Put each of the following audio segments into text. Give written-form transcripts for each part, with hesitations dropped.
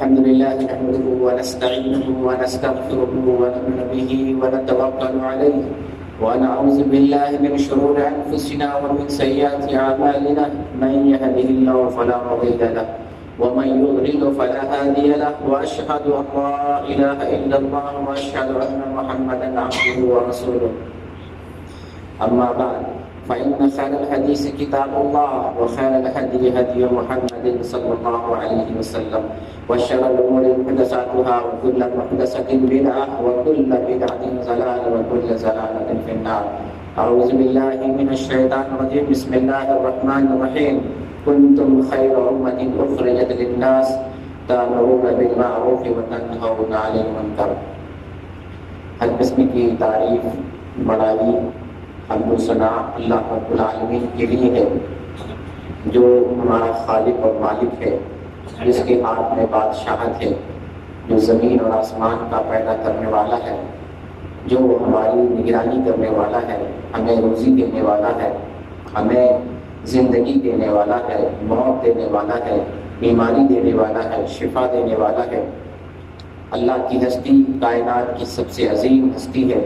الحمد لله نحمده ونستعينه ونستغفره ونؤمن به ونتوكل عليه ونعوذ بالله من شرور أنفسنا ومن سيئات أعمالنا من يهده الله فلا مضل له ومن يضلل فلا هادي له وأشهد أن لا إله إلا الله وأشهد أن محمدا عبده ورسوله أما بعد فإن خير الحديث كتاب الله وخير الهدي هدي محمد صلى الله عليه وسلم وشر الأمور محدثاتها وكل محدثة بدعة وكل بدعة ضلالة وكل ضلالة في النار. أعوذ بالله من الشيطان الرجيم. بسم الله الرحمن الرحيم. كنتم خير أمة أخرجت للناس تأمرون بالمعروف وتنهون عن المنكر. ہر قسم کی تعریف بڑائی حمد و ثنا اللہ رب العالمین کے لیے ہے جو ہمارا خالق اور مالک ہے، جس کے ہاتھ میں بادشاہت ہے، جو زمین اور آسمان کا پیدا کرنے والا ہے، جو ہماری نگرانی کرنے والا ہے، ہمیں روزی دینے والا ہے، ہمیں زندگی دینے والا ہے، موت دینے والا ہے، بیماری دینے والا ہے، شفا دینے والا ہے. اللہ کی ہستی کائنات کی سب سے عظیم ہستی ہے،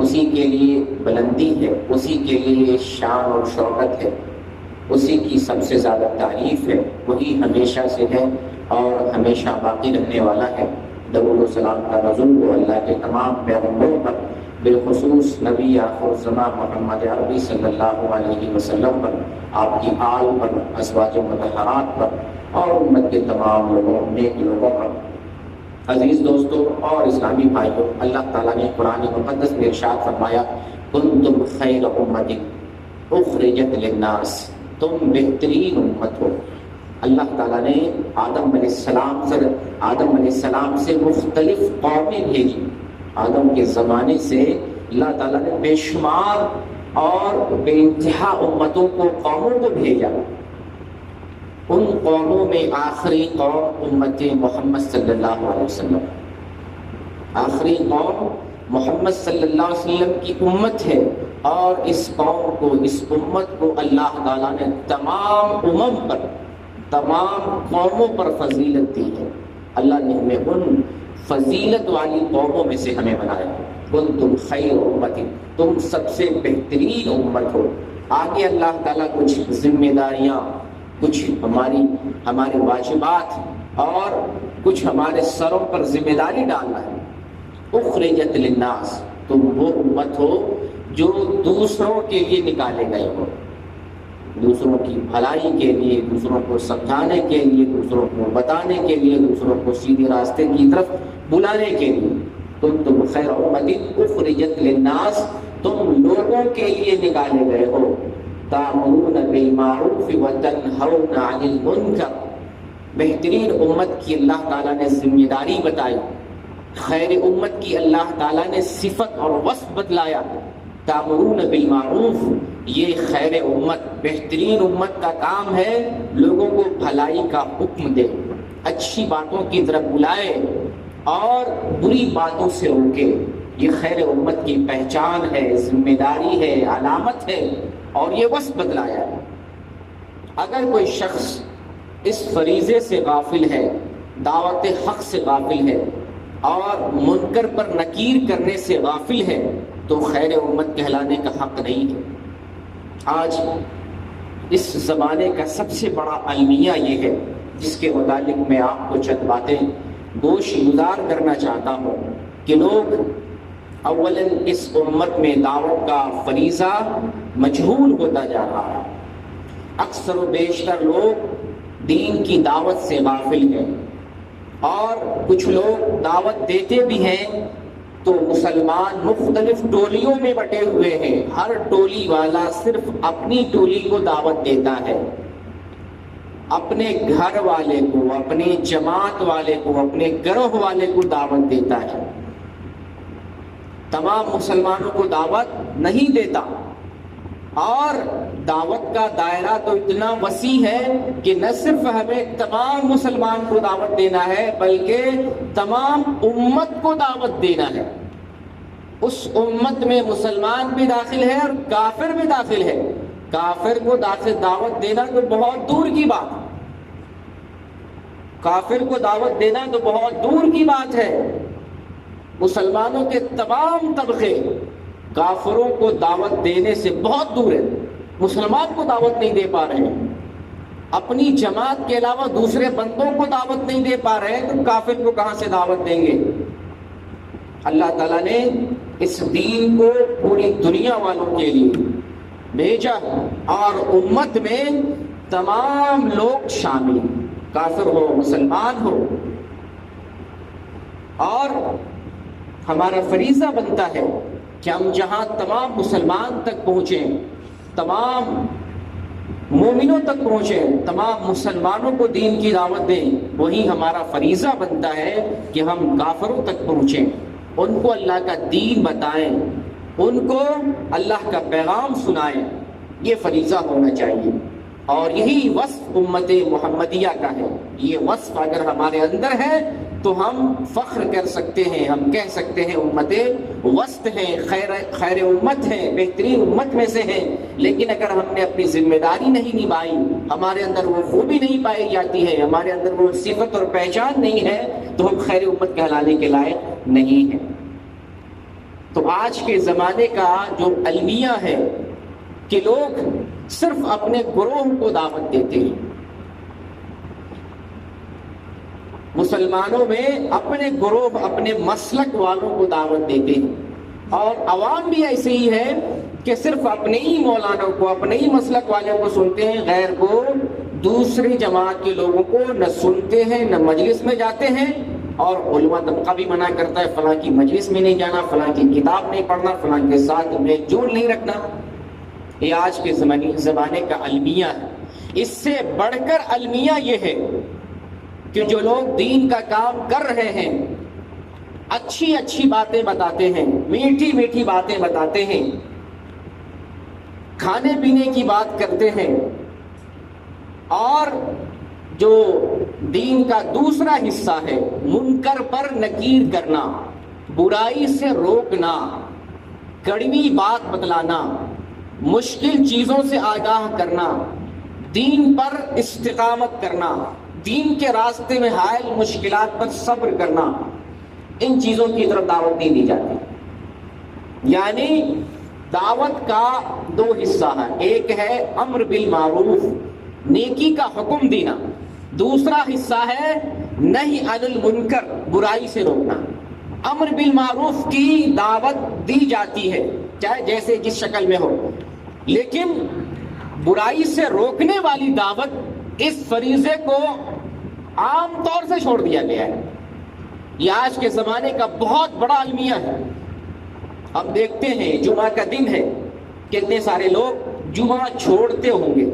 اسی کے لیے بلندی ہے، اسی کے لیے شان اور شوکت ہے، اسی کی سب سے زیادہ تعریف ہے. وہی ہمیشہ سے ہے اور ہمیشہ باقی رہنے والا ہے. درود و سلام کا نزول ہو اللہ کے تمام پیغمبروں پر، بالخصوص نبی آخر الزمان محمد عربی صلی اللہ علیہ وسلم پر، آپ کی آل پر، ازواج مطہرات پر اور امت کے تمام لوگوں نیک لوگوں پر. عزیز دوستوں اور اسلامی بھائیوں، اللہ تعالیٰ نے قرآن مقدس میں ارشاد فرمایا کنتم خیر امت اخرجت للناس، تم بہترین امت ہو. اللہ تعالیٰ نے آدم علیہ السلام سے مختلف قومیں بھیجی. آدم کے زمانے سے اللہ تعالیٰ نے بے شمار اور بے انتہا امتوں کو، قوموں کو بھیجا. ان قوموں میں آخری قوم امت محمد صلی اللہ علیہ وسلم، آخری قوم محمد صلی اللہ علیہ وسلم کی امت ہے. اور اس قوم کو، اس امت کو اللہ تعالیٰ نے تمام امم پر، تمام قوموں پر فضیلت دی ہے. اللہ نے ہمیں ان فضیلت والی قوموں میں سے ہمیں بنایا. کنتم خیر امت، تم سب سے بہترین امت ہو. آگے اللہ تعالیٰ کچھ ذمہ داریاں، کچھ ہمارے واجبات اور کچھ ہمارے سروں پر ذمہ داری ڈالنا ہے. اخرجت للناس، تم وہ امت ہو جو دوسروں کے لیے نکالے گئے ہو، دوسروں کی بھلائی کے لیے، دوسروں کو سمجھانے کے لیے، دوسروں کو بتانے کے لیے، دوسروں کو سیدھے راستے کی طرف بلانے کے لیے. تم خیر امت اخرجت للناس، تم لوگوں کے لیے نکالے گئے ہو. تأمرون بالمعروف وتنہون عن المنکر، بہترین امت کی اللہ تعالیٰ نے ذمہ داری بتائی. خیر امت کی اللہ تعالیٰ نے صفت اور وصف بتلایا. تأمرون بالمعروف، یہ خیر امت، بہترین امت کا کام ہے لوگوں کو بھلائی کا حکم دے، اچھی باتوں کی طرف بلائے اور بری باتوں سے روکے. یہ خیر امت کی پہچان ہے، ذمہ داری ہے، علامت ہے اور یہ وصف بتلایا ہے. اگر کوئی شخص اس فریضے سے غافل ہے، دعوت حق سے غافل ہے اور منکر پر نکیر کرنے سے غافل ہے تو خیر امت کہلانے کا حق نہیں ہے. آج اس زمانے کا سب سے بڑا المیہ یہ ہے، جس کے متعلق میں آپ کو چند باتیں گوش گزار کرنا چاہتا ہوں کہ لوگ اولاً اس امت میں دعوت کا فریضہ مجہول ہوتا جا رہا ہے. اکثر و بیشتر لوگ دین کی دعوت سے غافل ہیں اور کچھ لوگ دعوت دیتے بھی ہیں تو مسلمان مختلف ٹولیوں میں بٹے ہوئے ہیں. ہر ٹولی والا صرف اپنی ٹولی کو دعوت دیتا ہے، اپنے گھر والے کو، اپنی جماعت والے کو، اپنے گروہ والے کو دعوت دیتا ہے، تمام مسلمانوں کو دعوت نہیں دیتا. اور دعوت کا دائرہ تو اتنا وسیع ہے کہ نہ صرف ہمیں تمام مسلمان کو دعوت دینا ہے بلکہ تمام امت کو دعوت دینا ہے. اس امت میں مسلمان بھی داخل ہے اور کافر بھی داخل ہے. کافر کو دعوت دینا تو بہت دور کی بات ہے. کافر کو دعوت دینا تو بہت دور کی بات ہے، مسلمانوں کے تمام طبقے کافروں کو دعوت دینے سے بہت دور ہے، مسلمان کو دعوت نہیں دے پا رہے ہیں، اپنی جماعت کے علاوہ دوسرے بندوں کو دعوت نہیں دے پا رہے ہیں، تو کافر کو کہاں سے دعوت دیں گے؟ اللہ تعالیٰ نے اس دین کو پوری دنیا والوں کے لیے بھیجا، اور امت میں تمام لوگ شامل، کافر ہو مسلمان ہو، اور ہمارا فریضہ بنتا ہے کہ ہم جہاں تمام مسلمان تک پہنچیں، تمام مومنوں تک پہنچیں، تمام مسلمانوں کو دین کی دعوت دیں، وہی ہمارا فریضہ بنتا ہے کہ ہم کافروں تک پہنچیں، ان کو اللہ کا دین بتائیں، ان کو اللہ کا پیغام سنائیں، یہ فریضہ ہونا چاہیے۔ اور یہی وصف امت محمدیہ کا ہے، یہ وصف اگر ہمارے اندر ہے تو ہم فخر کر سکتے ہیں، ہم کہہ سکتے ہیں امت وسط ہیں، خیر امت ہیں، بہترین امت میں سے ہیں۔ لیکن اگر ہم نے اپنی ذمہ داری نہیں نبھائی، ہمارے اندر وہ خوبی نہیں پائی جاتی ہے، ہمارے اندر وہ صفت اور پہچان نہیں ہے، تو ہم خیر امت کہلانے کے لائق نہیں ہیں۔ تو آج کے زمانے کا جو المیہ ہے کہ لوگ صرف اپنے گروہ کو دعوت دیتے ہیں، مسلمانوں میں اپنے گروہ، اپنے مسلک والوں کو دعوت دیتے ہیں، اور عوام بھی ایسے ہی ہے کہ صرف اپنے ہی مولانوں کو، اپنے ہی مسلک والوں کو سنتے ہیں، غیر کو، دوسری جماعت کے لوگوں کو نہ سنتے ہیں، نہ مجلس میں جاتے ہیں۔ اور علماء طبقہ بھی منع کرتا ہے فلاں کی مجلس میں نہیں جانا، فلاں کی کتاب نہیں پڑھنا، فلاں کے ساتھ میل جول نہیں رکھنا۔ یہ آج کے زمانے کا المیہ ہے۔ اس سے بڑھ کر المیہ یہ ہے کہ جو لوگ دین کا کام کر رہے ہیں، اچھی اچھی باتیں بتاتے ہیں، میٹھی میٹھی باتیں بتاتے ہیں، کھانے پینے کی بات کرتے ہیں، اور جو دین کا دوسرا حصہ ہے منکر پر نکیر کرنا، برائی سے روکنا، کڑوی بات بتلانا، مشکل چیزوں سے آگاہ کرنا، دین پر استقامت کرنا، دین کے راستے میں حائل مشکلات پر صبر کرنا، ان چیزوں کی طرف دعوت نہیں دی جاتی۔ یعنی دعوت کا دو حصہ ہے، ایک ہے امر بالمعروف، نیکی کا حکم دینا، دوسرا حصہ ہے نہی عن المنکر، برائی سے روکنا۔ امر بالمعروف کی دعوت دی جاتی ہے چاہے جیسے جس شکل میں ہو، لیکن برائی سے روکنے والی دعوت، اس فریضے کو عام طور سے چھوڑ دیا گیا ہے۔ یہ آج کے زمانے کا بہت بڑا المیہ ہے۔ ہم دیکھتے ہیں جمعہ کا دن ہے، کتنے سارے لوگ جمعہ چھوڑتے ہوں گے۔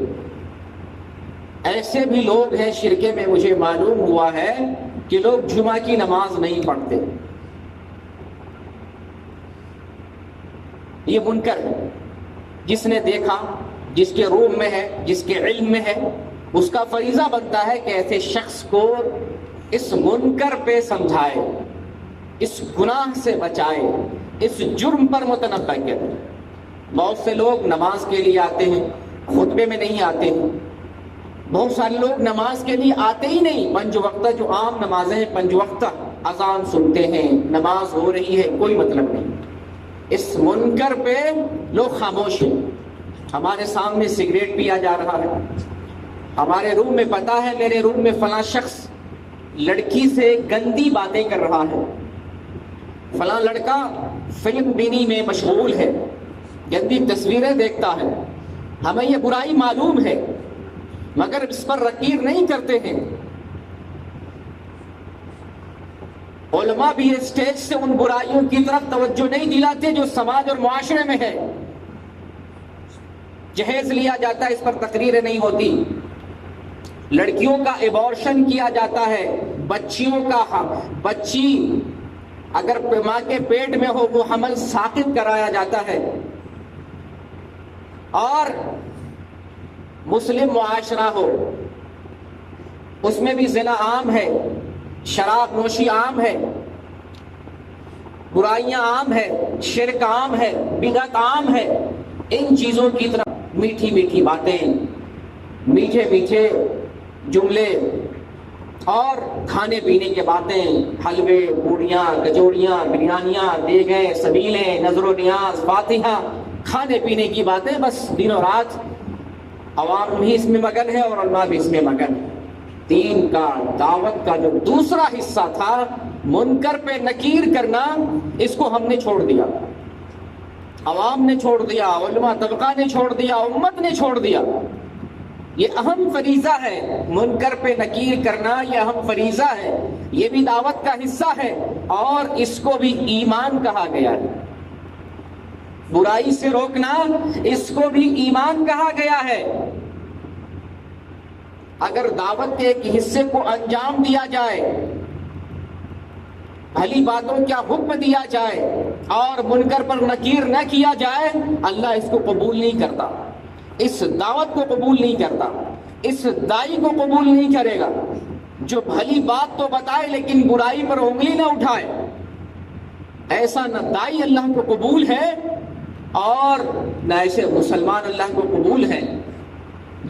ایسے بھی لوگ ہیں شرکے میں، مجھے معلوم ہوا ہے کہ لوگ جمعہ کی نماز نہیں پڑھتے۔ یہ منکر ہے۔ جس نے دیکھا، جس کے روم میں ہے، جس کے علم میں ہے، اس کا فریضہ بنتا ہے کہ ایسے شخص کو اس منکر پہ سمجھائے، اس گناہ سے بچائے، اس جرم پر متنبہ کرے۔ بہت سے لوگ نماز کے لیے آتے ہیں، خطبے میں نہیں آتے ہیں۔ بہت سارے لوگ نماز کے لیے آتے ہی نہیں، پنج وقتہ جو عام نمازیں ہیں، پنج وقتہ اذان سنتے ہیں، نماز ہو رہی ہے، کوئی مطلب نہیں۔ اس منکر پہ لوگ خاموش ہیں۔ ہمارے سامنے سگریٹ پیا جا رہا ہے، ہمارے روم میں پتا ہے میرے روم میں فلاں شخص لڑکی سے گندی باتیں کر رہا ہے، فلاں لڑکا فلم بینی میں مشغول ہے، گندی تصویریں دیکھتا ہے۔ ہمیں یہ برائی معلوم ہے، مگر اس پر نکیر نہیں کرتے ہیں۔ علماء بھی اسٹیج سے ان برائیوں کی طرف توجہ نہیں دلاتے جو سماج اور معاشرے میں ہے۔ جہیز لیا جاتا ہے، اس پر تقریریں نہیں ہوتی۔ لڑکیوں کا ایبارشن کیا جاتا ہے، بچیوں کا، بچی اگر ماں کے پیٹ میں ہو وہ حمل ساقط کرایا جاتا ہے۔ اور مسلم معاشرہ ہو، اس میں بھی زنا عام ہے، شراب نوشی عام ہے، برائیاں عام ہے، شرک عام ہے، بدعت عام ہے۔ ان چیزوں کی طرف میٹھی میٹھی باتیں، میٹھے میٹھے جملے اور کھانے پینے کی باتیں، حلوے، پوڑیاں، کچوڑیاں، بریانیاں، دیگیں، سبیلیں، نظر و نیاز، فاتحہ، کھانے پینے کی باتیں، بس دن و رات عوام بھی اس میں مگن ہے اور علماء بھی اس میں مگن ہے۔ دین کا، دعوت کا جو دوسرا حصہ تھا منکر پہ نکیر کرنا، اس کو ہم نے چھوڑ دیا، عوام نے چھوڑ دیا، علماء طبقہ نے چھوڑ دیا، امت نے چھوڑ دیا۔ یہ اہم فریضہ ہے، منکر پہ نکیر کرنا یہ اہم فریضہ ہے، یہ بھی دعوت کا حصہ ہے، اور اس کو بھی ایمان کہا گیا ہے۔ برائی سے روکنا اس کو بھی ایمان کہا گیا ہے۔ اگر دعوت کے ایک حصے کو انجام دیا جائے، بھلی باتوں کا حکم دیا جائے اور منکر پر نکیر نہ کیا جائے، اللہ اس کو قبول نہیں کرتا، اس دعوت کو قبول نہیں کرتا، اس دائی کو قبول نہیں کرے گا جو بھلی بات تو بتائے لیکن برائی پر انگلی نہ اٹھائے۔ ایسا نہ دائی اللہ کو قبول ہے اور نہ ایسے مسلمان اللہ کو قبول ہے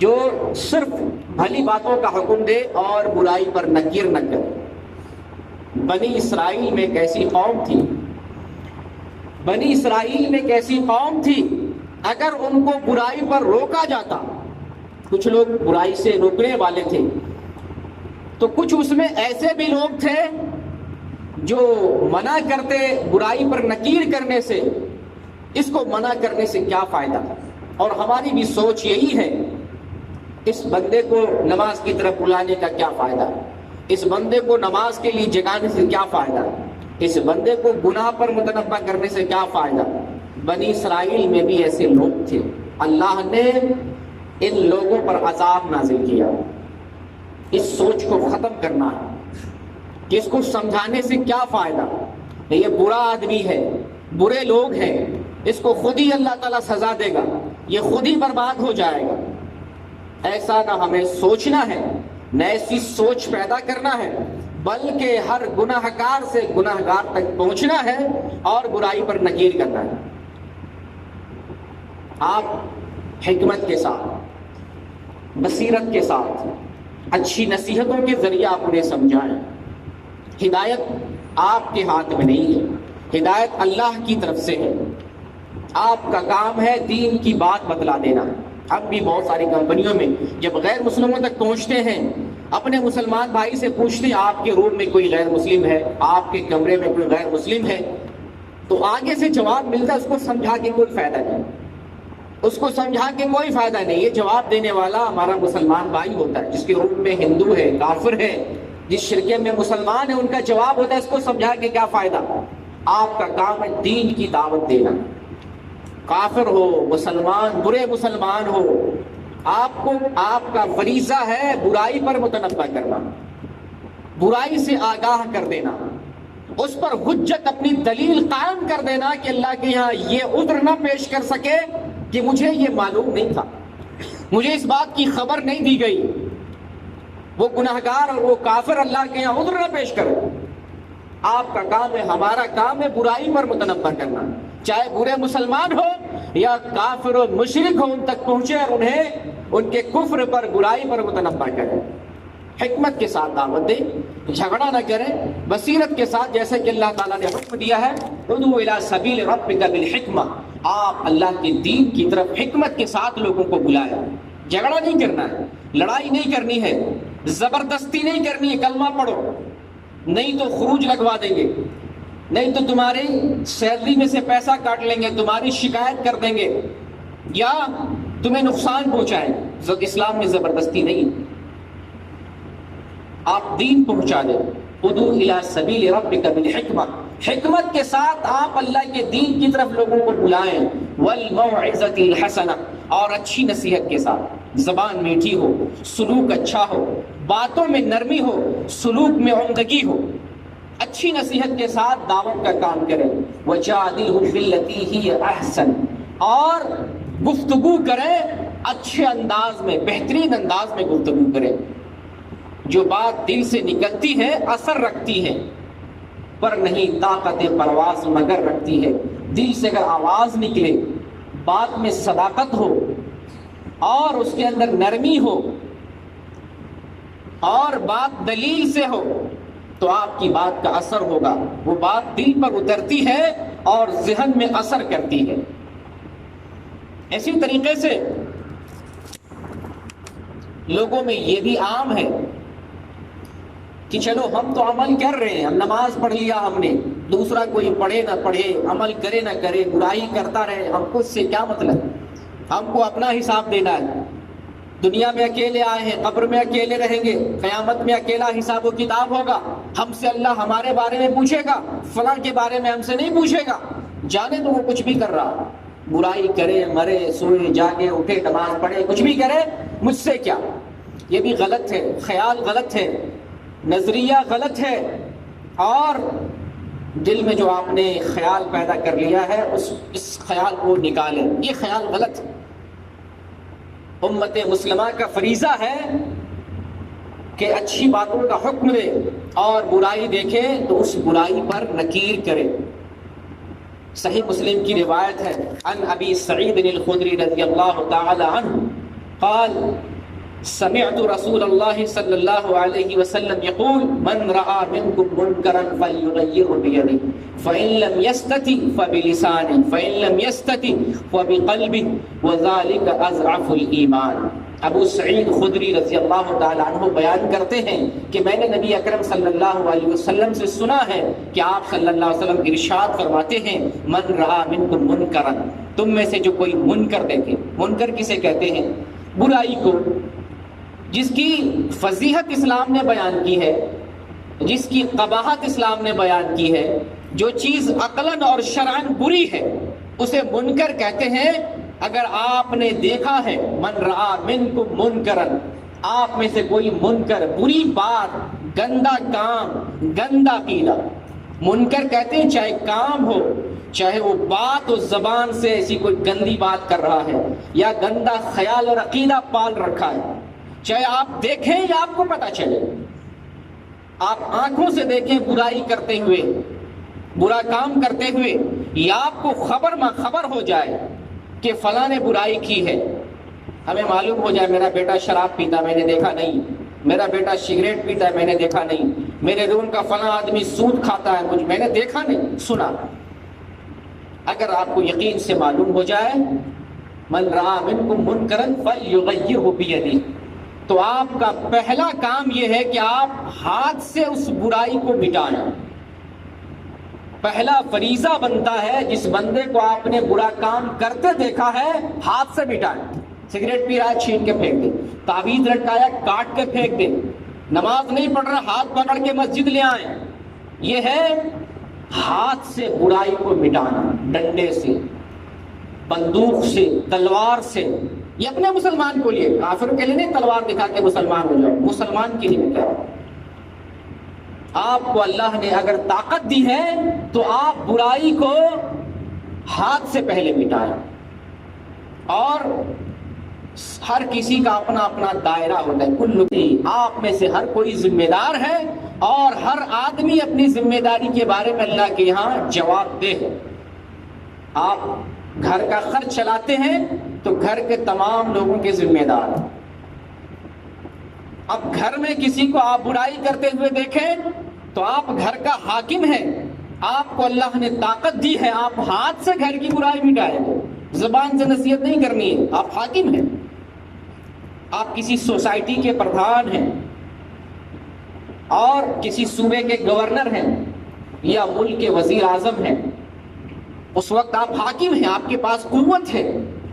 جو صرف بھلی باتوں کا حکم دے اور برائی پر نکیر نہ کرے۔ بنی اسرائیل میں ایک ایسی قوم تھی، بنی اسرائیل میں ایک ایسی قوم تھی، اگر ان کو برائی پر روکا جاتا، کچھ لوگ برائی سے روکنے والے تھے، تو کچھ اس میں ایسے بھی لوگ تھے جو منع کرتے برائی پر نکیر کرنے سے، اس کو منع کرنے سے کیا فائدہ۔ اور ہماری بھی سوچ یہی ہے، اس بندے کو نماز کی طرف بلانے کا کیا فائدہ، اس بندے کو نماز کے لیے جگانے سے کیا فائدہ، اس بندے کو گناہ پر متنبہ کرنے سے کیا فائدہ۔ بنی اسرائیل میں بھی ایسے لوگ تھے، اللہ نے ان لوگوں پر عذاب نازل کیا۔ اس سوچ کو ختم کرنا ہے کہ اس کو سمجھانے سے کیا فائدہ، یہ برا آدمی ہے، برے لوگ ہیں، اس کو خود ہی اللہ تعالیٰ سزا دے گا، یہ خود ہی برباد ہو جائے گا۔ ایسا نہ ہمیں سوچنا ہے، نہ ایسی سوچ پیدا کرنا ہے، بلکہ ہر گناہ گار سے گناہ گار تک پہنچنا ہے اور برائی پر نکیر کرنا ہے۔ آپ حکمت کے ساتھ، بصیرت کے ساتھ، اچھی نصیحتوں کے ذریعے آپ انہیں سمجھائیں۔ ہدایت آپ کے ہاتھ میں نہیں ہے، ہدایت اللہ کی طرف سے ہے۔ آپ کا کام ہے دین کی بات بتلا دینا۔ ہم بھی بہت ساری کمپنیوں میں جب غیر مسلموں تک پہنچتے ہیں، اپنے مسلمان بھائی سے پوچھتے ہیں آپ کے روم میں کوئی غیر مسلم ہے، آپ کے کمرے میں کوئی غیر مسلم ہے، تو آگے سے جواب ملتا ہے، اس کو سمجھا کے کوئی فائدہ نہیں، اس کو سمجھا کے کوئی فائدہ نہیں۔ یہ جواب دینے والا ہمارا مسلمان بھائی ہوتا ہے، جس کے روم میں ہندو ہے، کافر ہے، جس شرکے میں مسلمان ہے، ان کا جواب ہوتا ہے اس کو سمجھا کے کیا فائدہ۔ آپ کا کام ہے دین کی دعوت دینا، کافر ہو، مسلمان، برے مسلمان ہو، آپ کا فریضہ ہے برائی پر متنبہ کرنا، برائی سے آگاہ کر دینا، اس پر حجت اپنی دلیل قائم کر دینا کہ اللہ کے یہاں یہ عذر نہ پیش کر سکے کہ مجھے یہ معلوم نہیں تھا، مجھے اس بات کی خبر نہیں دی گئی۔ وہ گناہگار اور وہ کافر اللہ کے یہاں عذر نہ پیش کرے۔ آپ کا کام ہے، ہمارا کام ہے برائی پر متنبہ کرنا، چاہے برے مسلمان ہو یا کافر و مشرک ہو، ان تک پہنچے اور انہیں ان کے کفر پر، برائی پر متنبہ کرے۔ حکمت کے ساتھ دعوت دیں، جھگڑا نہ کریں، بصیرت کے ساتھ، جیسے کہ اللہ تعالیٰ نے حکم دیا ہے، ادعو الی سبیل ربک بالحکمہ، آپ اللہ کے دین کی طرف حکمت کے ساتھ لوگوں کو بلائیں۔ جھگڑا نہیں کرنا ہے، لڑائی نہیں کرنی ہے، زبردستی نہیں کرنی ہے، کلمہ پڑھو، نہیں تو خروج لگوا دیں گے، نہیں تو تمہاری سیلری میں سے پیسہ کاٹ لیں گے، تمہاری شکایت کر دیں گے یا تمہیں نقصان پہنچائیں۔ اسلام میں زبردستی نہیں، آپ دین پہنچا دیں۔ ادعو الی سبیل ربک بالحکمہ، حکمت کے ساتھ آپ اللہ کے دین کی طرف لوگوں کو بلائیں۔ والموعظۃ الحسنہ، اور اچھی نصیحت کے ساتھ، زبان میٹھی ہو، سلوک اچھا ہو، باتوں میں نرمی ہو، سلوک میں عمدگی ہو، اچھی نصیحت کے ساتھ دعوت کا کام کریں۔ وجادلھم باللتی ہی احسن، اور گفتگو کریں اچھے انداز میں، بہترین انداز میں گفتگو کریں۔ جو بات دل سے نکلتی ہے اثر رکھتی ہے، پر نہیں طاقت پرواز مگر رکھتی ہے۔ دل سے اگر آواز نکلے، بات میں صداقت ہو اور اس کے اندر نرمی ہو اور بات دلیل سے ہو تو آپ کی بات کا اثر ہوگا. وہ بات دل پر اترتی ہے اور ذہن میں اثر کرتی ہے. اسی طریقے سے لوگوں میں یہ بھی عام ہے کہ چلو ہم تو عمل کر رہے ہیں, ہم نماز پڑھ لیا ہم نے, دوسرا کوئی پڑھے نہ پڑھے, عمل کرے نہ کرے, برائی کرتا رہے, ہم کو اس سے کیا مطلب, ہم کو اپنا حساب دینا ہے. دنیا میں اکیلے آئے ہیں, قبر میں اکیلے رہیں گے, قیامت میں اکیلا حساب و کتاب ہوگا. ہم سے اللہ ہمارے بارے میں پوچھے گا, فلاں کے بارے میں ہم سے نہیں پوچھے گا. جانے تو وہ کچھ بھی کر رہا, برائی کرے, مرے, سوئے, جاگے, اٹھے, نماز پڑھے, کچھ بھی کرے, مجھ سے کیا. یہ بھی غلط ہے, خیال غلط ہے, نظریہ غلط ہے, اور دل میں جو آپ نے خیال پیدا کر لیا ہے اس خیال کو نکالیں. یہ خیال غلط ہے. امت مسلمہ کا فریضہ ہے کہ اچھی باتوں کا حکم دے اور برائی دیکھے تو اس برائی پر نکیر کرے. صحیح مسلم کی روایت ہے, عن ابی سعید الخدری رضی اللہ تعالی عنہ قال سمعت رسول اللہ صلی اللہ علیہ وسلم یقول من رأى منکم منکرا فلیغیرہ بیدہ فإن لم یستطع فبلسانہ فإن لم یستطع فبقلبہ وذلک اضعف الایمان. ابو سعید خدری رضی اللہ تعالیٰ عنہ بیان کرتے ہیں کہ میں نے نبی اکرم صلی اللہ علیہ وسلم سے سنا ہے کہ آپ صلی اللہ علیہ وسلم ارشاد فرماتے ہیں من رأى منکم منکرا, تم میں سے جو کوئی منکر دیکھے. منکر کسے کہتے ہیں؟ برائی کو, جس کی فضیحت اسلام نے بیان کی ہے, جس کی قباحت اسلام نے بیان کی ہے, جو چیز عقلاً اور شرعاً بری ہے اسے منکر کہتے ہیں. اگر آپ نے دیکھا ہے من رآ منکم منکرن, آپ میں سے کوئی منکر, بری بات, گندا کام, گندا عقیدہ, منکر کہتے ہیں چاہے کام ہو, چاہے وہ بات و زبان سے ایسی کوئی گندی بات کر رہا ہے یا گندا خیال اور عقیدہ پال رکھا ہے, چاہے آپ دیکھیں یا آپ کو پتہ چلے, آپ آنکھوں سے دیکھیں برائی کرتے ہوئے, برا کام کرتے ہوئے, یا آپ کو خبر ہو جائے کہ فلاں نے برائی کی ہے. ہمیں معلوم ہو جائے میرا بیٹا شراب پیتا میں نے دیکھا نہیں, میرا بیٹا سگریٹ پیتا ہے میں نے دیکھا نہیں, میرے روم کا فلاں آدمی سود کھاتا ہے میں نے دیکھا نہیں, سنا. اگر آپ کو یقین سے معلوم ہو جائے من رآ منکم منکرا فلیغیرہ بیدہ, تو آپ کا پہلا کام یہ ہے کہ آپ ہاتھ سے اس برائی کو مٹانا. پہلا فریضہ بنتا ہے جس بندے کو آپ نے برا کام کرتے دیکھا ہے ہاتھ سے مٹائیں. سگریٹ پی رہا ہے چھین کے پھینک دے, تعویذ لٹکایا کاٹ کے پھینک دے, نماز نہیں پڑھ رہا ہاتھ پکڑ کے مسجد لے آئیں. یہ ہے ہاتھ سے برائی کو مٹانا, ڈنڈے سے, بندوق سے, تلوار سے. یہ اپنے مسلمان کو لیے, کافر کے لیے نہیں تلوار دکھا کے مسلمان ہو جاؤ, مسلمان کے لیے کیا. آپ کو اللہ نے اگر طاقت دی ہے تو آپ برائی کو ہاتھ سے پہلے مٹائیں. اور ہر کسی کا اپنا اپنا دائرہ ہوتا ہے, کل آپ میں سے ہر کوئی ذمہ دار ہے اور ہر آدمی اپنی ذمہ داری کے بارے میں اللہ کے یہاں جواب دہ ہے. آپ گھر کا خرچ چلاتے ہیں تو گھر کے تمام لوگوں کے ذمہ دار ہیں. اب گھر میں کسی کو آپ برائی کرتے ہوئے دیکھیں تو آپ گھر کا حاکم ہیں, آپ کو اللہ نے طاقت دی ہے, آپ ہاتھ سے گھر کی برائی مٹائیں, زبان سے نصیحت نہیں کرنی ہے, آپ حاکم ہیں. آپ کسی سوسائٹی کے پردھان ہیں اور کسی صوبے کے گورنر ہیں یا ملک کے وزیر اعظم ہیں, اس وقت آپ حاکم ہیں, آپ کے پاس قوت ہے,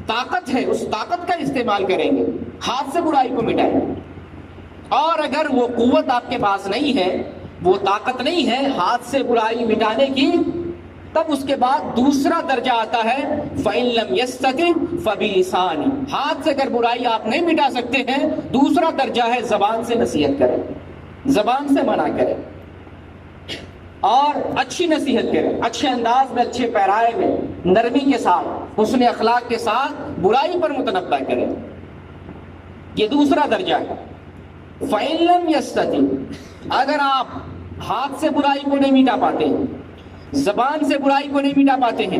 طاقت ہے, اس طاقت کا استعمال کریں گے, ہاتھ سے برائی کو مٹائیں. اور اگر وہ قوت آپ کے پاس نہیں ہے, وہ طاقت نہیں ہے ہاتھ سے برائی مٹانے کی, تب اس کے بعد دوسرا درجہ آتا ہے فَإِن لَمْ يَسْتَطِعْ فَبِلِسَانِهِ. ہاتھ سے اگر برائی آپ نہیں مٹا سکتے ہیں, دوسرا درجہ ہے زبان سے نصیحت کریں, زبان سے منع کریں اور اچھی نصیحت کریں, اچھے انداز میں, اچھے پیرائے میں, نرمی کے ساتھ, حسن اخلاق کے ساتھ برائی پر متنبہ کریں. یہ دوسرا درجہ ہے. فَإِن لَمْ يَسْتَطِعْ, اگر آپ ہاتھ سے برائی کو نہیں مٹا پاتے ہیں, زبان سے برائی کو نہیں مٹا پاتے ہیں,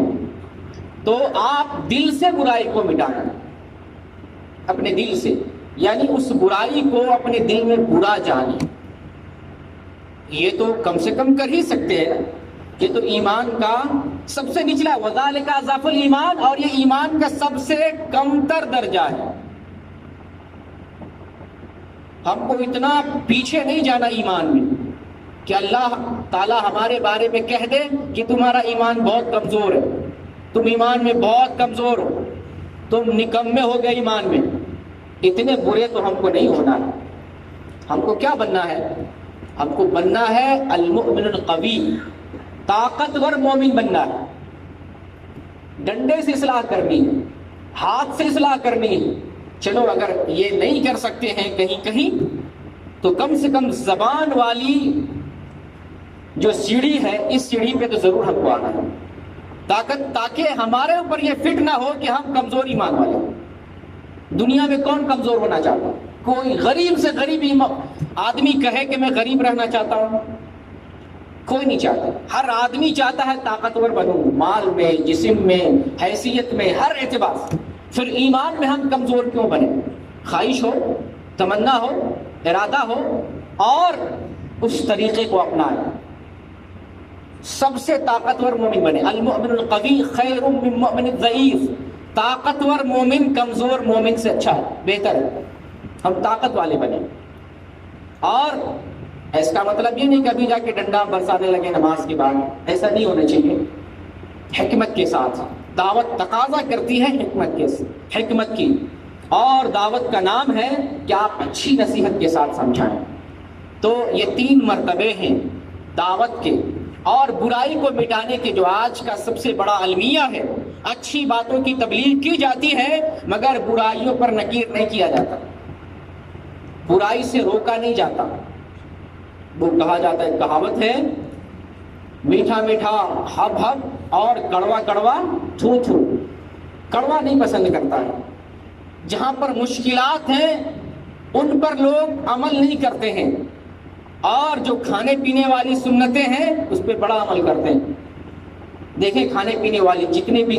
تو آپ دل سے برائی کو مٹانا, اپنے دل سے. یعنی اس برائی کو اپنے دل میں برا جانے. یہ تو کم سے کم کر ہی سکتے ہیں. یہ تو ایمان کا سب سے نچلا وذالک اضعف الایمان، اور یہ ایمان کا سب سے کم تر درجہ ہے. ہم کو اتنا پیچھے نہیں جانا ایمان میں کہ اللہ تعالیٰ ہمارے بارے میں کہہ دے کہ تمہارا ایمان بہت کمزور ہے، تم ایمان میں بہت کمزور ہو، تم نکمے ہو گئے ایمان میں. اتنے برے تو ہم کو نہیں ہونا ہے. ہم کو کیا بننا ہے؟ ہم کو بننا ہے المؤمن القوی، طاقتور مومن بننا ہے. ڈنڈے سے اصلاح کرنی ہے، ہاتھ سے اصلاح کرنی ہے. چلو اگر یہ نہیں کر سکتے ہیں کہیں کہیں تو کم سے کم زبان والی جو سیڑھی ہے اس سیڑھی پہ تو ضرور ہم کو آنا ہے، تاکہ ہمارے اوپر یہ فٹ نہ ہو کہ ہم کمزور ایمان والے ہیں. دنیا میں کون کمزور ہونا چاہتا ہے؟ کوئی غریب سے غریب آدمی کہے کہ میں غریب رہنا چاہتا ہوں؟ کوئی نہیں چاہتا. ہر آدمی چاہتا ہے طاقتور بنوں، مال میں، جسم میں، حیثیت میں، ہر اعتبار سے. پھر ایمان میں ہم کمزور کیوں بنے؟ خواہش ہو، تمنا ہو، ارادہ ہو اور اس طریقے کو اپنائیں. سب سے طاقتور مومن بنے. المؤمن القوی خیر من مؤمن ضعیف. طاقتور مومن کمزور مومن سے اچھا ہے، بہتر ہے. ہم طاقت والے بنے. اور اس کا مطلب یہ نہیں کبھی جا کے ڈنڈا برسانے لگے نماز کے بعد. ایسا نہیں ہونا چاہیے. حکمت کے ساتھ دعوت تقاضا کرتی ہے حکمت کی، اور دعوت کا نام ہے کہ آپ اچھی نصیحت کے ساتھ سمجھائیں. تو یہ 3 مرتبے ہیں دعوت کے اور برائی کو مٹانے کے، جو آج کا سب سے بڑا المیہ ہے. اچھی باتوں کی تبلیغ کی جاتی ہے مگر برائیوں پر نکیر نہیں کیا جاتا، برائی سے روکا نہیں جاتا. وہ کہا جاتا ہے، کہاوت ہے، میٹھا میٹھا ہب ہب اور کڑوا کڑوا تھو تھو. کڑوا نہیں پسند کرتا ہے. جہاں پر مشکلات ہیں ان پر لوگ عمل نہیں کرتے ہیں، اور جو کھانے پینے والی سنتیں ہیں اس پہ بڑا عمل کرتے ہیں. دیکھیں کھانے پینے والی جتنی بھی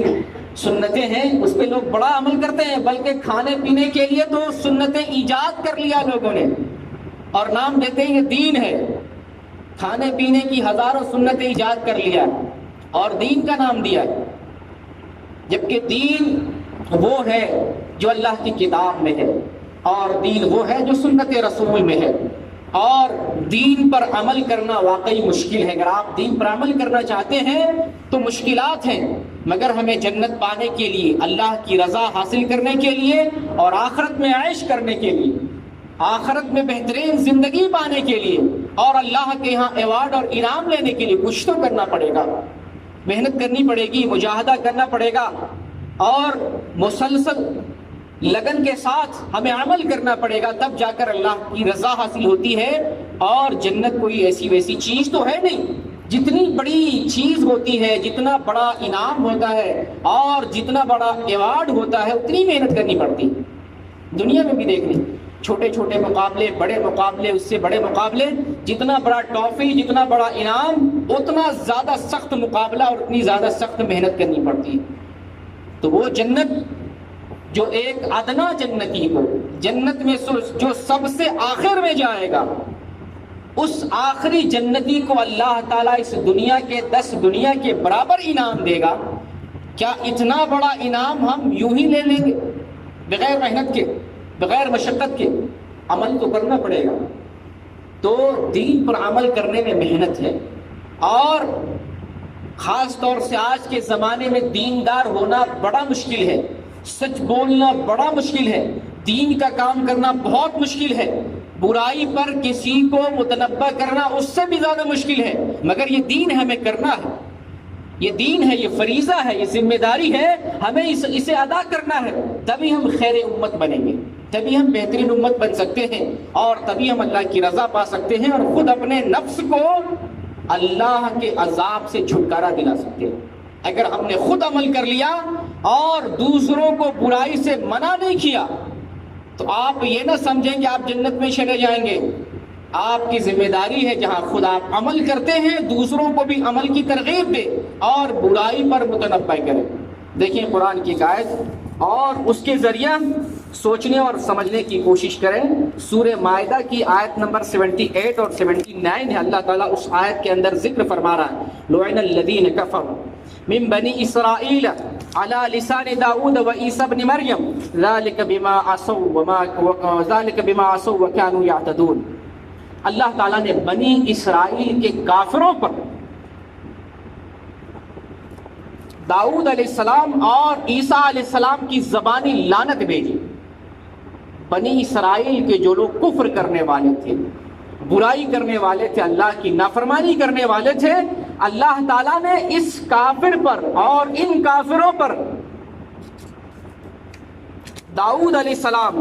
سنتیں ہیں اس پہ لوگ بڑا عمل کرتے ہیں، بلکہ کھانے پینے کے لیے تو سنتیں ایجاد کر لیا لوگوں نے اور نام دیتے ہیں یہ دین ہے. کھانے پینے کی ہزاروں سنتیں ایجاد کر لیا اور دین کا نام دیا، جبکہ دین وہ ہے جو اللہ کی کتاب میں ہے، اور دین وہ ہے جو سنت رسول میں ہے. اور دین پر عمل کرنا واقعی مشکل ہے. اگر آپ دین پر عمل کرنا چاہتے ہیں تو مشکلات ہیں، مگر ہمیں جنت پانے کے لیے، اللہ کی رضا حاصل کرنے کے لیے اور آخرت میں عیش کرنے کے لیے، آخرت میں بہترین زندگی پانے کے لیے اور اللہ کے ہاں ایوارڈ اور انعام لینے کے لیے کچھ تو کرنا پڑے گا. محنت کرنی پڑے گی، مجاہدہ کرنا پڑے گا، اور مسلسل لگن کے ساتھ ہمیں عمل کرنا پڑے گا. تب جا کر اللہ کی رضا حاصل ہوتی ہے. اور جنت کوئی ایسی ویسی چیز تو ہے نہیں. جتنی بڑی چیز ہوتی ہے، جتنا بڑا انعام ہوتا ہے اور جتنا بڑا ایوارڈ ہوتا ہے، اتنی محنت کرنی پڑتی ہے. دنیا میں بھی دیکھ لیں، چھوٹے چھوٹے مقابلے، بڑے مقابلے، اس سے بڑے مقابلے، جتنا بڑا ٹرافی، جتنا بڑا انعام، اتنا زیادہ سخت مقابلہ اور اتنی زیادہ سخت محنت کرنی پڑتی ہے. تو وہ جنت جو ایک ادنا جنتی کو، جنت میں جو سب سے آخر میں جائے گا، اس آخری جنتی کو اللہ تعالیٰ اس دنیا کے 10 دنیا کے برابر انعام دے گا. کیا اتنا بڑا انعام ہم یوں ہی لے لیں گے بغیر محنت کے، بغیر مشقت کے؟ عمل تو کرنا پڑے گا. تو دین پر عمل کرنے میں محنت ہے، اور خاص طور سے آج کے زمانے میں دیندار ہونا بڑا مشکل ہے. سچ بولنا بڑا مشکل ہے، دین کا کام کرنا بہت مشکل ہے، برائی پر کسی کو متنبہ کرنا اس سے بھی زیادہ مشکل ہے. مگر یہ دین ہے، ہمیں کرنا ہے. یہ دین ہے، یہ فریضہ ہے، یہ ذمہ داری ہے، ہمیں اسے ادا کرنا ہے. تبھی ہم خیر امت بنیں گے، تبھی ہم بہترین امت بن سکتے ہیں، اور تبھی ہم اللہ کی رضا پا سکتے ہیں اور خود اپنے نفس کو اللہ کے عذاب سے چھٹکارا دلا سکتے ہیں. اگر ہم نے خود عمل کر لیا اور دوسروں کو برائی سے منع نہیں کیا تو آپ یہ نہ سمجھیں کہ آپ جنت میں چلے جائیں گے. آپ کی ذمہ داری ہے جہاں خود آپ عمل کرتے ہیں دوسروں کو بھی عمل کی ترغیب دے اور برائی پر متنبہ کریں. دیکھیں قرآن کی آیت اور اس کے ذریعہ سوچنے اور سمجھنے کی کوشش کریں۔ سورہ مائدہ کی آیت نمبر 78 اور 79 ہے، اللہ تعالیٰ اس آیت کے اندر ذکر فرما رہا ہے، لعن الذین کفروا من بنی اسرائیل علی لسان داؤد و عیسی ابن مریم ذالک بما عصوا وکانوا یعتدون۔ اللہ تعالیٰ نے بنی اسرائیل کے کافروں پر داؤد علیہ السلام اور عیسیٰ علیہ السلام کی زبانی لعنت بھیجی۔ بنی اسرائیل کے جو لوگ کفر کرنے والے تھے، برائی کرنے والے تھے، اللہ کی نافرمانی کرنے والے تھے، اللہ تعالیٰ نے اس کافر پر اور ان کافروں پر داؤد علیہ السلام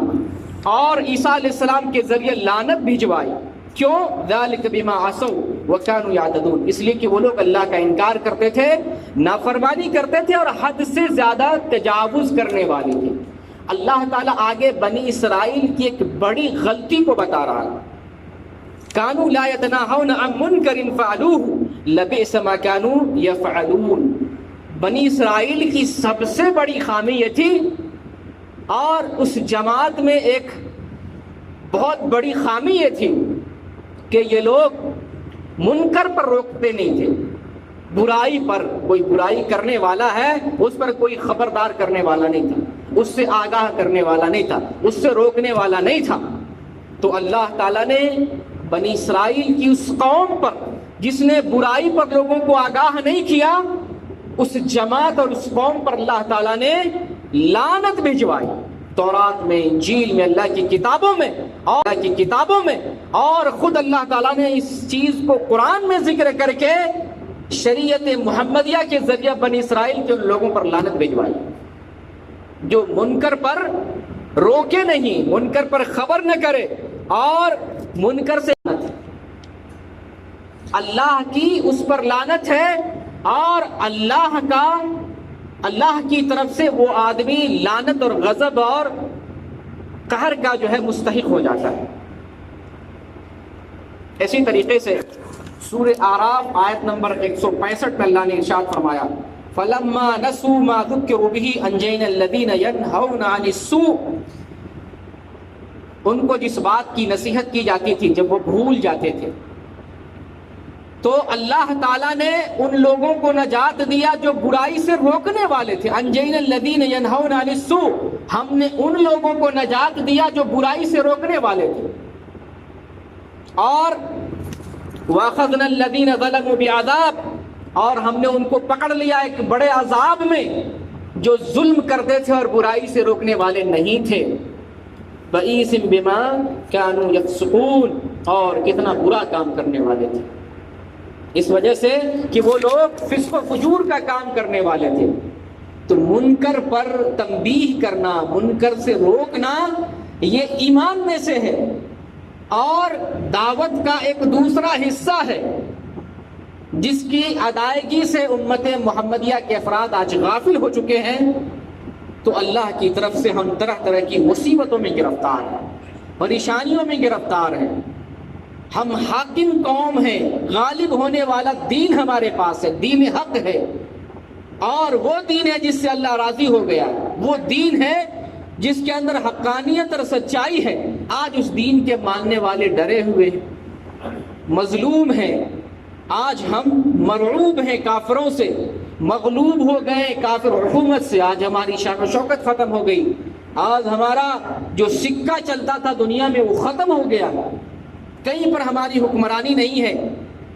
اور عیسیٰ علیہ السلام کے ذریعے لعنت بھجوائی۔ کیوں؟ ذالک بما عصوا وکانوا یعتدون، اس لیے کہ وہ لوگ اللہ کا انکار کرتے تھے، نافرمانی کرتے تھے اور حد سے زیادہ تجاوز کرنے والے تھے۔ اللہ تعالیٰ آگے بنی اسرائیل کی ایک بڑی غلطی کو بتا رہا ہے، کانوا لا يتناهون عن منکر فعلوه لبئس ما كانوا يفعلون۔ بنی اسرائیل کی سب سے بڑی خامی یہ تھی، اور اس جماعت میں ایک بہت بڑی خامی یہ تھی کہ یہ لوگ منکر پر روکتے نہیں تھے، برائی پر، کوئی برائی کرنے والا ہے اس پر کوئی خبردار کرنے والا نہیں تھا، اس سے آگاہ کرنے والا نہیں تھا، اس سے روکنے والا نہیں تھا۔ تو اللہ تعالیٰ نے بنی اسرائیل کی اس قوم پر جس نے برائی پر لوگوں کو آگاہ نہیں کیا، اس جماعت اور اس قوم پر اللہ تعالیٰ نے لعنت بھجوائی۔ تورات میں، انجیل میں، اللہ کی کتابوں میں اور خود اللہ تعالیٰ نے اس چیز کو قرآن میں ذکر کر کے شریعت محمدیہ کے ذریعے بنی اسرائیل کے لوگوں پر لعنت بھجوائی، جو منکر پر روکے نہیں، منکر پر خبر نہ کرے اور منکر سے لعنت ہے۔ اللہ کی اس پر لعنت ہے، اور اللہ کی طرف سے وہ آدمی لعنت اور غضب اور قہر کا جو ہے مستحق ہو جاتا ہے۔ اسی طریقے سے سورہ اعراف آیت نمبر 165 میں اللہ نے ارشاد فرمایا، فَلَمَّا نَسُوا مَا ذُكِّرُوا بِهِ أَنجَيْنَا الَّذِينَ يَنْهَوْنَ عَنِ السُّوءِ۔ ان کو جس بات کی نصیحت کی جاتی تھی جب وہ بھول جاتے تھے، تو اللہ تعالیٰ نے ان لوگوں کو نجات دیا جو برائی سے روکنے والے تھے۔ انجینا الذین ینہون عن السوء، ہم نے ان لوگوں کو نجات دیا جو برائی سے روکنے والے تھے، اور واخذنا الذین ظلموا بعذاب، اور ہم نے ان کو پکڑ لیا ایک بڑے عذاب میں جو ظلم کرتے تھے اور برائی سے روکنے والے نہیں تھے۔ بئیس بما كانوا یفسقون، اور کتنا برا کام کرنے والے تھے، اس وجہ سے کہ وہ لوگ فسق و فجور کا کام کرنے والے تھے۔ تو منکر پر تنبیہ کرنا، منکر سے روکنا، یہ ایمان میں سے ہے، اور دعوت کا ایک دوسرا حصہ ہے جس کی ادائیگی سے امت محمدیہ کے افراد آج غافل ہو چکے ہیں۔ تو اللہ کی طرف سے ہم طرح طرح کی مصیبتوں میں گرفتار ہیں، پریشانیوں میں گرفتار ہیں۔ ہم حاکم قوم ہیں، غالب ہونے والا دین ہمارے پاس ہے، دین حق ہے، اور وہ دین ہے جس سے اللہ راضی ہو گیا، وہ دین ہے جس کے اندر حقانیت اور سچائی ہے۔ آج اس دین کے ماننے والے ڈرے ہوئے ہیں، مظلوم ہیں، آج ہم مرعوب ہیں کافروں سے، مغلوب ہو گئے کافر حکومت سے، آج ہماری شان و شوکت ختم ہو گئی، آج ہمارا جو سکہ چلتا تھا دنیا میں وہ ختم ہو گیا، کہیں پر ہماری حکمرانی نہیں ہے،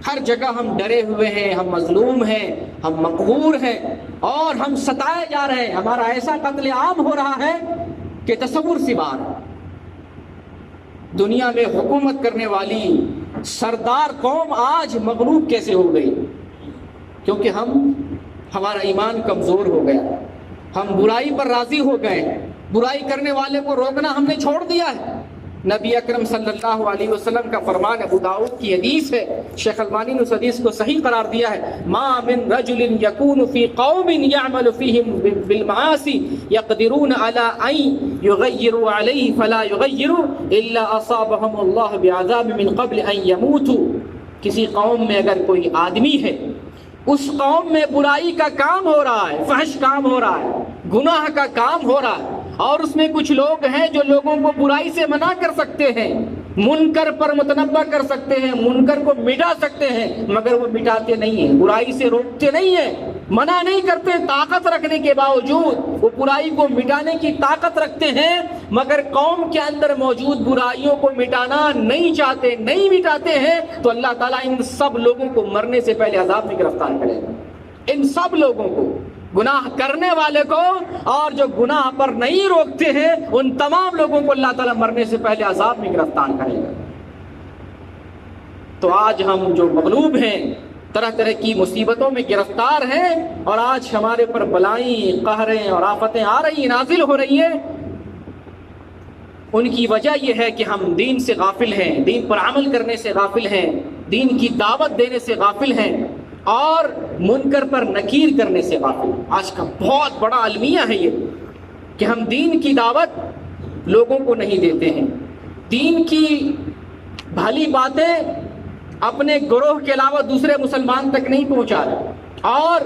ہر جگہ ہم ڈرے ہوئے ہیں، ہم مظلوم ہیں، ہم مقہور ہیں، اور ہم ستائے جا رہے ہیں، ہمارا ایسا قتل عام ہو رہا ہے کہ تصور سی بات۔ دنیا میں حکومت کرنے والی سردار قوم آج مغلوب کیسے ہو گئی؟ کیونکہ ہمارا ایمان کمزور ہو گیا، ہم برائی پر راضی ہو گئے، برائی کرنے والے کو روکنا ہم نے چھوڑ دیا ہے۔ نبی اکرم صلی اللہ علیہ وسلم کا فرمان، ابو داؤد کی حدیث ہے، شیخ البانی نے اس حدیث کو صحیح قرار دیا ہے، ما من رجل يكون في قوم يعمل فيهم بالمعاصي يقدرون على ان يغيروا عليه فلا يغيروا الا اصابهم الله بعذاب من قبل ان يموتوا۔ کسی قوم میں اگر کوئی آدمی ہے، اس قوم میں برائی کا کام ہو رہا ہے، فحش کام ہو رہا ہے، گناہ کا کام ہو رہا ہے اور اس میں کچھ لوگ ہیں جو لوگوں کو برائی سے منع کر سکتے ہیں، منکر پر متنبہ کر سکتے ہیں، منکر کو مٹا سکتے ہیں، مگر وہ مٹاتے نہیں ہیں، برائی سے روکتے نہیں ہیں، منع نہیں کرتے، طاقت رکھنے کے باوجود وہ برائی کو مٹانے کی طاقت رکھتے ہیں، مگر قوم کے اندر موجود برائیوں کو مٹانا نہیں چاہتے، نہیں مٹاتے ہیں، تو اللہ تعالیٰ ان سب لوگوں کو مرنے سے پہلے عذاب میں گرفتار کرے گا۔ ان سب لوگوں کو، گناہ کرنے والے کو اور جو گناہ پر نہیں روکتے ہیں، ان تمام لوگوں کو اللہ تعالیٰ مرنے سے پہلے عذاب میں گرفتار کرے گا۔ تو آج ہم جو مغلوب ہیں، طرح طرح کی مصیبتوں میں گرفتار ہیں، اور آج ہمارے پر بلائیں، قہریں اور آفتیں آ رہی ہیں، نازل ہو رہی ہیں، ان کی وجہ یہ ہے کہ ہم دین سے غافل ہیں، دین پر عمل کرنے سے غافل ہیں، دین کی دعوت دینے سے غافل ہیں، اور منکر پر نکیر کرنے سے غافل۔ آج کا بہت بڑا المیہ ہے یہ کہ ہم دین کی دعوت لوگوں کو نہیں دیتے ہیں، دین کی بھلی باتیں اپنے گروہ کے علاوہ دوسرے مسلمان تک نہیں پہنچا رہے، اور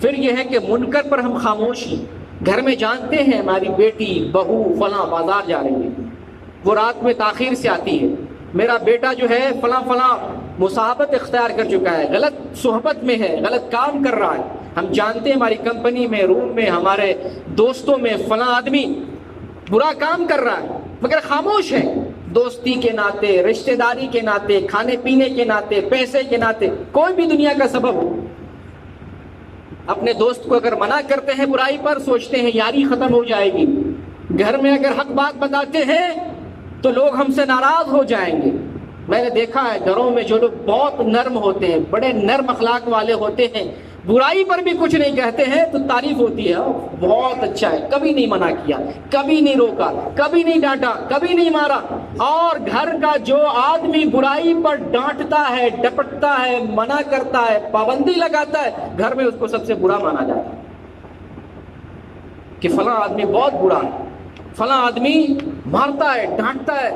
پھر یہ ہے کہ منکر پر ہم خاموش ہیں۔ گھر میں جانتے ہیں ہماری بیٹی بہو فلاں بازار جا رہی ہے، وہ رات میں تاخیر سے آتی ہے، میرا بیٹا جو ہے فلاں فلاں مصاحبت اختیار کر چکا ہے، غلط صحبت میں ہے، غلط کام کر رہا ہے، ہم جانتے ہیں ہماری کمپنی میں، روم میں، ہمارے دوستوں میں فلاں آدمی برا کام کر رہا ہے، مگر خاموش ہے، دوستی کے ناطے، رشتہ داری کے ناطے، کھانے پینے کے ناطے، پیسے کے ناطے، کوئی بھی دنیا کا سبب ہو، اپنے دوست کو اگر منع کرتے ہیں برائی پر، سوچتے ہیں یاری ختم ہو جائے گی، گھر میں اگر حق بات بتاتے ہیں تو لوگ ہم سے ناراض ہو جائیں گے۔ میں نے دیکھا ہے گھروں میں جو لوگ بہت نرم ہوتے ہیں، بڑے نرم اخلاق والے ہوتے ہیں، برائی پر بھی کچھ نہیں کہتے ہیں تو تعریف ہوتی ہے، بہت اچھا ہے، کبھی نہیں منع کیا، کبھی نہیں روکا، کبھی نہیں ڈانٹا، کبھی نہیں مارا۔ اور گھر کا جو آدمی برائی پر ڈانٹتا ہے، ڈپٹتا ہے، منع کرتا ہے، پابندی لگاتا ہے، گھر میں اس کو سب سے برا مانا جاتا ہے کہ فلاں آدمی بہت برا ہے، فلاں آدمی مارتا ہے، ڈانٹتا ہے،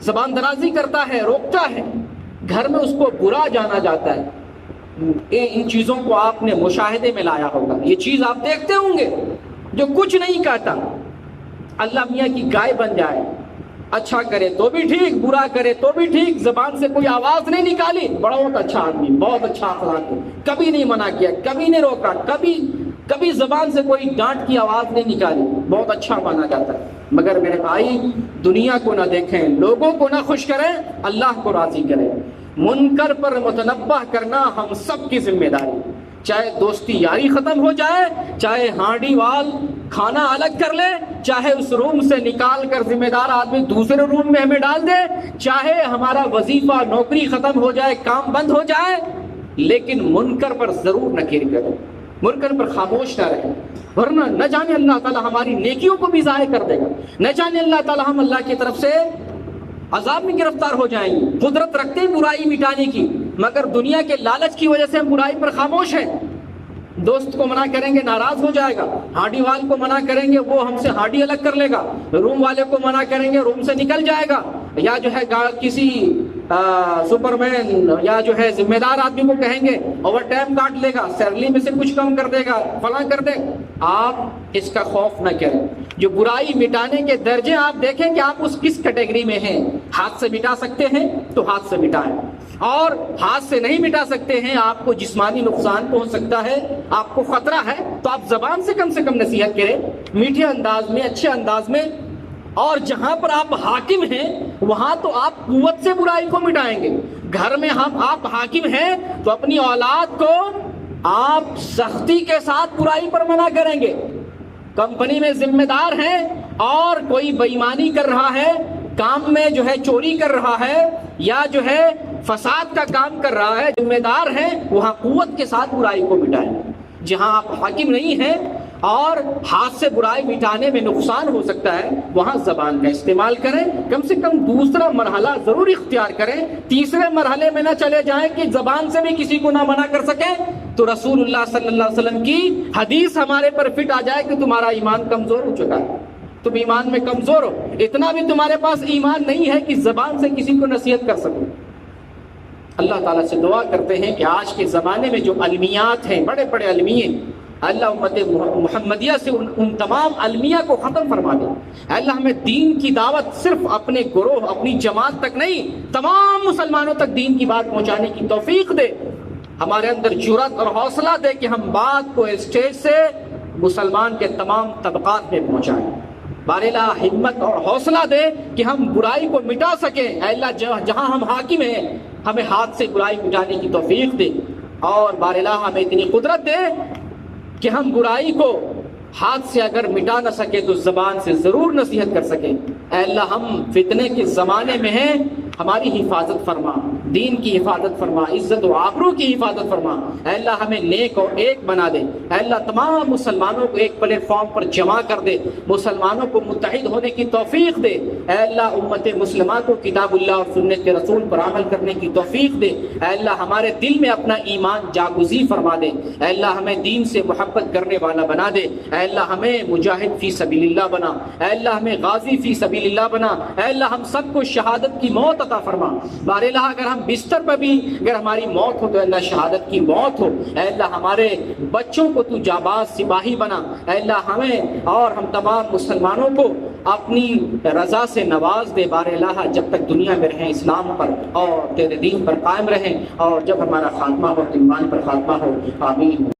زبان درازی کرتا ہے، روکتا ہے، گھر میں اس کو برا جانا جاتا ہے۔ ان چیزوں کو آپ نے مشاہدے میں لایا ہوگا، یہ چیز آپ دیکھتے ہوں گے، جو کچھ نہیں کہتا، اللہ میاں کی گائے بن جائے، اچھا کرے تو بھی ٹھیک، برا کرے تو بھی ٹھیک، زبان سے کوئی آواز نہیں نکالی، بہت اچھا آدمی، بہت اچھا اخلاق ہے، کبھی نہیں منع کیا، کبھی نہیں روکا، کبھی زبان سے کوئی ڈانٹ کی آواز نہیں نکالی، بہت اچھا مانا جاتا ہے۔ مگر میرے بھائی، دنیا کو نہ دیکھیں، لوگوں کو نہ خوش کریں، اللہ کو راضی کریں۔ منکر پر متنبہ کرنا ہم سب کی ذمہ داری، چاہے دوستی یاری ختم ہو جائے، چاہے ہانڈی وال کھانا الگ کر لے، چاہے اس روم سے نکال کر ذمہ دار آدمی دوسرے روم میں ہمیں ڈال دے، چاہے ہمارا وظیفہ نوکری ختم ہو جائے، کام بند ہو جائے، لیکن منکر پر ضرور نکیر کریں، منکر پر خاموش نہ رہیں، ورنہ نہ جانے اللہ تعالیٰ ہماری نیکیوں کو بھی ضائع کر دے گا، نہ جانے اللہ تعالیٰ ہم اللہ کی طرف سے عذاب میں گرفتار ہو جائیں گے۔ قدرت رکھتے ہیں برائی مٹانے کی، مگر دنیا کے لالچ کی وجہ سے ہم برائی پر خاموش ہیں۔ دوست کو منع کریں گے ناراض ہو جائے گا، ہانڈی وال کو منع کریں گے وہ ہم سے ہانڈی الگ کر لے گا، روم والے کو منع کریں گے روم سے نکل جائے گا، یا جو ہے کسی سپر مین یا جو ہے ذمہ دار آدمی کو کہیں گے اوور ٹائم کاٹ لے گا، سیلری میں سے کچھ کم کر دے گا، فلاں کر دے۔ آپ اس کا خوف نہ کریں، جو برائی مٹانے کے درجے آپ دیکھیں کہ آپ اس کس کیٹیگری میں ہیں، ہاتھ سے مٹا سکتے ہیں تو ہاتھ سے مٹائیں، اور ہاتھ سے نہیں مٹا سکتے ہیں، آپ کو جسمانی نقصان پہنچ سکتا ہے، آپ کو خطرہ ہے، تو آپ زبان سے کم نصیحت کریں، میٹھے انداز میں، اچھے انداز میں، اور جہاں پر آپ حاکم ہیں وہاں تو آپ قوت سے برائی کو مٹائیں گے۔ گھر میں آپ حاکم ہیں تو اپنی اولاد کو آپ سختی کے ساتھ برائی پر منع کریں گے۔ کمپنی میں ذمہ دار ہیں اور کوئی بے ایمانی کر رہا ہے، کام میں جو ہے چوری کر رہا ہے، یا جو ہے فساد کا کام کر رہا ہے، ذمہ دار ہیں، وہاں قوت کے ساتھ برائی کو مٹائیں۔ جہاں آپ حاکم نہیں ہیں اور ہاتھ سے برائی مٹانے میں نقصان ہو سکتا ہے، وہاں زبان کا استعمال کریں، کم سے کم دوسرا مرحلہ ضرور اختیار کریں، تیسرے مرحلے میں نہ چلے جائیں کہ زبان سے بھی کسی کو نہ منع کر سکیں تو رسول اللہ صلی اللہ علیہ وسلم کی حدیث ہمارے پر فٹ آ جائے کہ تمہارا ایمان کمزور ہو چکا ہے، تم ایمان میں کمزور ہو، اتنا بھی تمہارے پاس ایمان نہیں ہے کہ زبان سے کسی کو نصیحت کر سکو۔ اللہ تعالیٰ سے دعا کرتے ہیں کہ آج کے زمانے میں جو علمیات ہیں، بڑے بڑے علمیے، اللہ امت محمدیہ سے ان تمام المیہ کو ختم فرما دے۔ اللہ ہمیں دین کی دعوت صرف اپنے گروہ اپنی جماعت تک نہیں، تمام مسلمانوں تک دین کی بات پہنچانے کی توفیق دے۔ ہمارے اندر جرأت اور حوصلہ دے کہ ہم بات کو اسٹیج سے مسلمان کے تمام طبقات میں پہنچائیں۔ بار الہ ہمت اور حوصلہ دے کہ ہم برائی کو مٹا سکیں۔ اے اللہ جہاں ہم حاکم ہیں ہمیں ہاتھ سے برائی مٹانے کی توفیق دے، اور بار الہ ہمیں اتنی قدرت دے کہ ہم برائی کو ہاتھ سے اگر مٹا نہ سکے تو زبان سے ضرور نصیحت کر سکیں۔ اے اللہ ہم فتنے کے زمانے میں ہیں، ہماری حفاظت فرما، دین کی حفاظت فرما، عزت و آبرو کی حفاظت فرما۔ اے اللہ ہمیں نیک اور ایک بنا دے۔ اے اللہ تمام مسلمانوں کو ایک پلیٹ فارم پر جمع کر دے، مسلمانوں کو متحد ہونے کی توفیق دے۔ اے اللہ امت مسلمہ کو کتاب اللہ اور سنت کے رسول پر عمل کرنے کی توفیق دے۔ اے اللہ ہمارے دل میں اپنا ایمان جاگزی فرما دے۔ اے اللہ ہمیں دین سے محبت کرنے والا بنا دے۔ اے اللہ ہمیں مجاہد فی سبیل اللہ بنا۔ اے اللہ ہمیں غازی فی سبیل اللہ بنا۔ اے اللہ ہم سب کو شہادت کی موت عطا فرما۔ بار الہ اگر ہم بستر پر بھی اگر ہماری موت ہو تو اللہ شہادت کی موت ہو۔ اے اللہ ہمارے بچوں کو تو جاباز سپاہی بنا۔ اے اللہ ہمیں اور ہم تمام مسلمانوں کو اپنی رضا سے نواز دے بار الہ، جب تک دنیا میں رہیں اسلام پر اور تیرے دین پر قائم رہیں، اور جب ہمارا خاتمہ ہو ایمان پر خاتمہ ہو۔ آمین۔